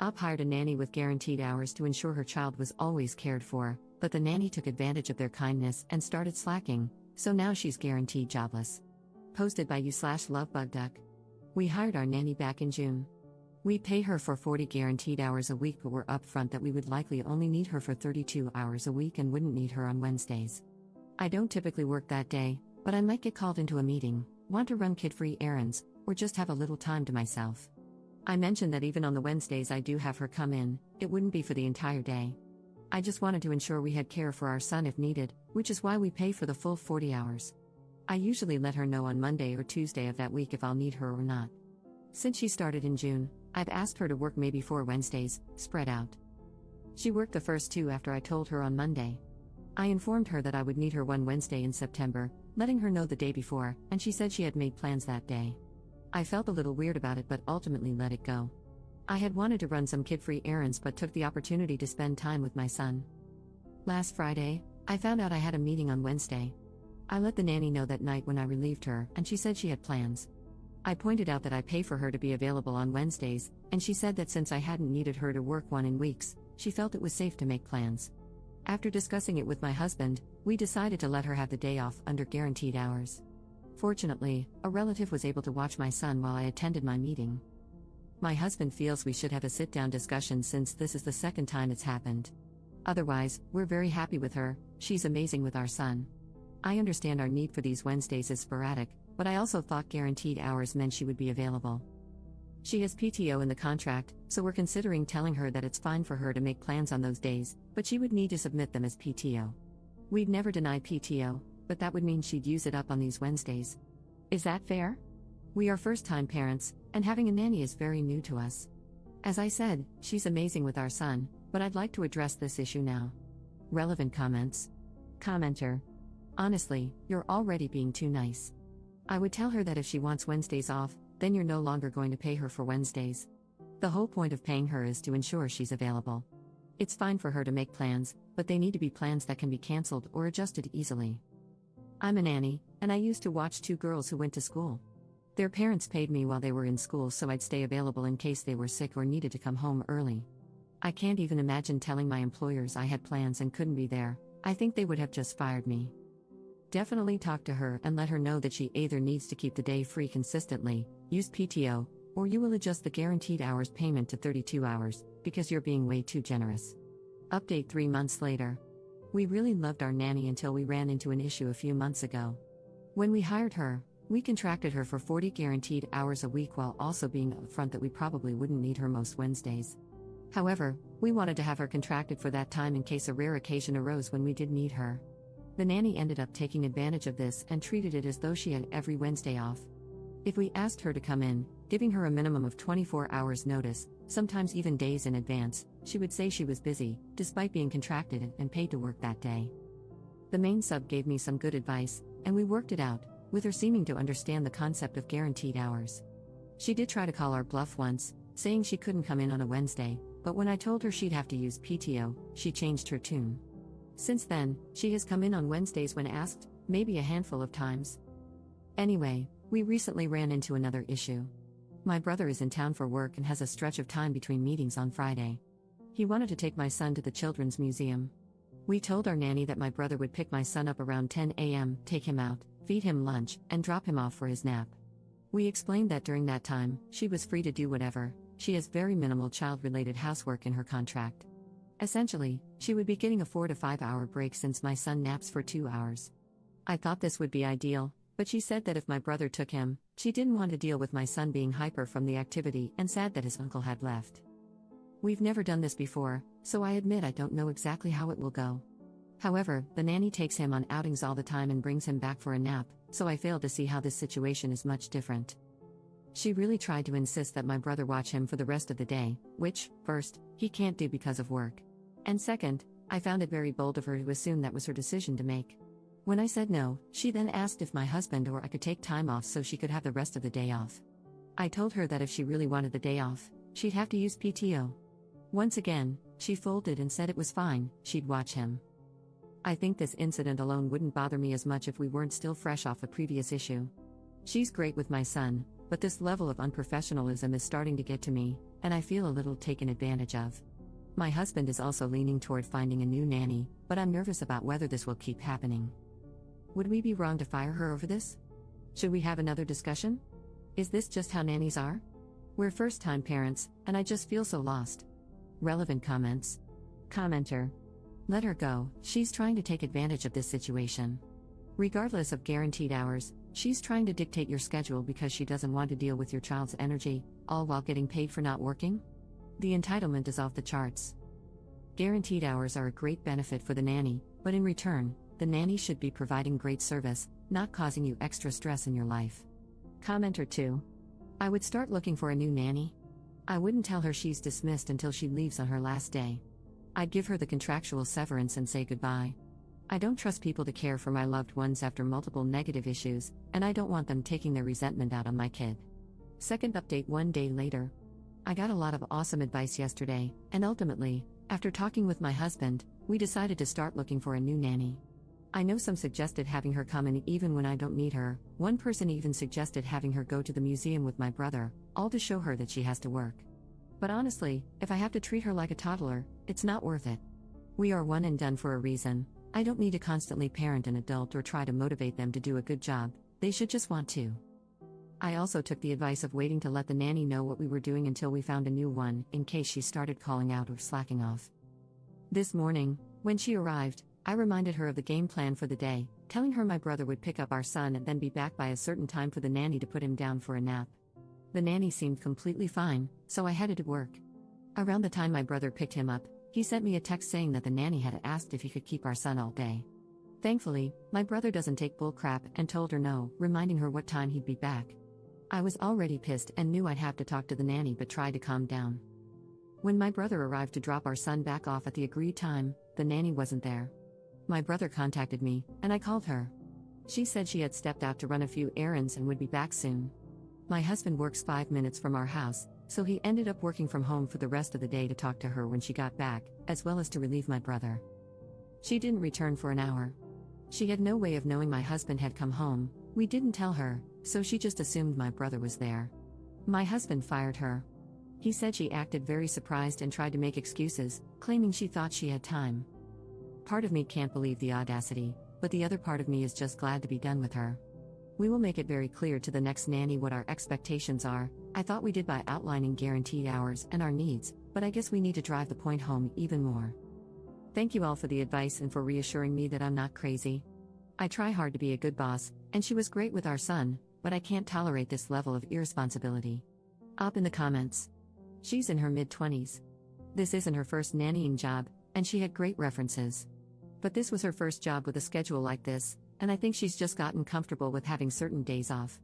Op hired a nanny with guaranteed hours to ensure her child was always cared for, but the nanny took advantage of their kindness and started slacking, so now she's guaranteed jobless. Posted by you/lovebugduck. We hired our nanny back in June. We pay her for 40 guaranteed hours a week, but we're upfront that we would likely only need her for 32 hours a week and wouldn't need her on Wednesdays. I don't typically work that day, but I might get called into a meeting, want to run kid-free errands, or just have a little time to myself. I mentioned that even on the Wednesdays I do have her come in, it wouldn't be for the entire day. I just wanted to ensure we had care for our son if needed, which is why we pay for the full 40 hours. I usually let her know on Monday or Tuesday of that week if I'll need her or not. Since she started in June, I've asked her to work maybe 4 Wednesdays, spread out. She worked the first 2 after I told her on Monday. I informed her that I would need her one Wednesday in September, letting her know the day before, and she said she had made plans that day. I felt a little weird about it but ultimately let it go. I had wanted to run some kid-free errands but took the opportunity to spend time with my son. Last Friday, I found out I had a meeting on Wednesday. I let the nanny know that night when I relieved her, and she said she had plans. I pointed out that I pay for her to be available on Wednesdays, and she said that since I hadn't needed her to work one in weeks, she felt it was safe to make plans. After discussing it with my husband, we decided to let her have the day off under guaranteed hours. Fortunately, a relative was able to watch my son while I attended my meeting. My husband feels we should have a sit-down discussion since this is the second time it's happened. Otherwise, we're very happy with her, she's amazing with our son. I understand our need for these Wednesdays is sporadic, but I also thought guaranteed hours meant she would be available. She has PTO in the contract, so we're considering telling her that it's fine for her to make plans on those days, but she would need to submit them as PTO. We'd never deny PTO, but that would mean she'd use it up on these Wednesdays. Is that fair? We are first-time parents, and having a nanny is very new to us. As I said, she's amazing with our son, but I'd like to address this issue now. Relevant comments. Commenter. Honestly, you're already being too nice. I would tell her that if she wants Wednesdays off, then you're no longer going to pay her for Wednesdays. The whole point of paying her is to ensure she's available. It's fine for her to make plans, but they need to be plans that can be cancelled or adjusted easily. I'm a nanny, and I used to watch 2 girls who went to school. Their parents paid me while they were in school so I'd stay available in case they were sick or needed to come home early. I can't even imagine telling my employers I had plans and couldn't be there. I think they would have just fired me. Definitely talk to her and let her know that she either needs to keep the day free consistently, use PTO, or you will adjust the guaranteed hours payment to 32 hours, because you're being way too generous. Update 3 months later. We really loved our nanny until we ran into an issue a few months ago. When we hired her, we contracted her for 40 guaranteed hours a week while also being upfront that we probably wouldn't need her most Wednesdays. However, we wanted to have her contracted for that time in case a rare occasion arose when we did need her. The nanny ended up taking advantage of this and treated it as though she had every Wednesday off. If we asked her to come in, giving her a minimum of 24 hours notice, sometimes even days in advance, she would say she was busy, despite being contracted and paid to work that day. The main sub gave me some good advice, and we worked it out, with her seeming to understand the concept of guaranteed hours. She did try to call our bluff once, saying she couldn't come in on a Wednesday, but when I told her she'd have to use PTO, she changed her tune. Since then, she has come in on Wednesdays when asked, maybe a handful of times. Anyway, we recently ran into another issue. My brother is in town for work and has a stretch of time between meetings on Friday. He wanted to take my son to the Children's Museum. We told our nanny that my brother would pick my son up around 10 a.m., take him out, feed him lunch, and drop him off for his nap. We explained that during that time, she was free to do whatever. She has very minimal child-related housework in her contract. Essentially, she would be getting a 4 to 5 hour break since my son naps for 2 hours. I thought this would be ideal, but she said that if my brother took him, she didn't want to deal with my son being hyper from the activity and sad that his uncle had left. We've never done this before, so I admit I don't know exactly how it will go. However, the nanny takes him on outings all the time and brings him back for a nap, so I fail to see how this situation is much different. She really tried to insist that my brother watch him for the rest of the day, which, first, he can't do because of work. And second, I found it very bold of her to assume that was her decision to make. When I said no, she then asked if my husband or I could take time off so she could have the rest of the day off. I told her that if she really wanted the day off, she'd have to use PTO. Once again, she folded and said it was fine, she'd watch him. I think this incident alone wouldn't bother me as much if we weren't still fresh off a previous issue. She's great with my son, but this level of unprofessionalism is starting to get to me, and I feel a little taken advantage of. My husband is also leaning toward finding a new nanny, but I'm nervous about whether this will keep happening. Would we be wrong to fire her over this? Should we have another discussion? Is this just how nannies are? We're first-time parents, and I just feel so lost. Relevant comments. Commenter. Let her go, she's trying to take advantage of this situation. Regardless of guaranteed hours, she's trying to dictate your schedule because she doesn't want to deal with your child's energy, all while getting paid for not working? The entitlement is off the charts. Guaranteed hours are a great benefit for the nanny, but in return, the nanny should be providing great service, not causing you extra stress in your life. Commenter 2. I would start looking for a new nanny. I wouldn't tell her she's dismissed until she leaves on her last day. I'd give her the contractual severance and say goodbye. I don't trust people to care for my loved ones after multiple negative issues, and I don't want them taking their resentment out on my kid. Second update 1 day later. I got a lot of awesome advice yesterday, and ultimately, after talking with my husband, we decided to start looking for a new nanny. I know some suggested having her come in even when I don't need her. One person even suggested having her go to the museum with my brother, all to show her that she has to work. But honestly, if I have to treat her like a toddler, it's not worth it. We are one and done for a reason. I don't need to constantly parent an adult or try to motivate them to do a good job, they should just want to. I also took the advice of waiting to let the nanny know what we were doing until we found a new one, in case she started calling out or slacking off. This morning, when she arrived, I reminded her of the game plan for the day, telling her my brother would pick up our son and then be back by a certain time for the nanny to put him down for a nap. The nanny seemed completely fine, so I headed to work. Around the time my brother picked him up, he sent me a text saying that the nanny had asked if he could keep our son all day. Thankfully, my brother doesn't take bull crap and told her no, reminding her what time he'd be back. I was already pissed and knew I'd have to talk to the nanny but tried to calm down. When my brother arrived to drop our son back off at the agreed time, the nanny wasn't there. My brother contacted me, and I called her. She said she had stepped out to run a few errands and would be back soon. My husband works 5 minutes from our house, so he ended up working from home for the rest of the day to talk to her when she got back, as well as to relieve my brother. She didn't return for an hour. She had no way of knowing my husband had come home. We didn't tell her, so she just assumed my brother was there. My husband fired her. He said she acted very surprised and tried to make excuses, claiming she thought she had time. Part of me can't believe the audacity, but the other part of me is just glad to be done with her. We will make it very clear to the next nanny what our expectations are. I thought we did by outlining guaranteed hours and our needs, but I guess we need to drive the point home even more. Thank you all for the advice and for reassuring me that I'm not crazy. I try hard to be a good boss, and she was great with our son, but I can't tolerate this level of irresponsibility. Up in the comments. She's in her mid-20s. This isn't her first nannying job, and she had great references. But this was her first job with a schedule like this, and I think she's just gotten comfortable with having certain days off.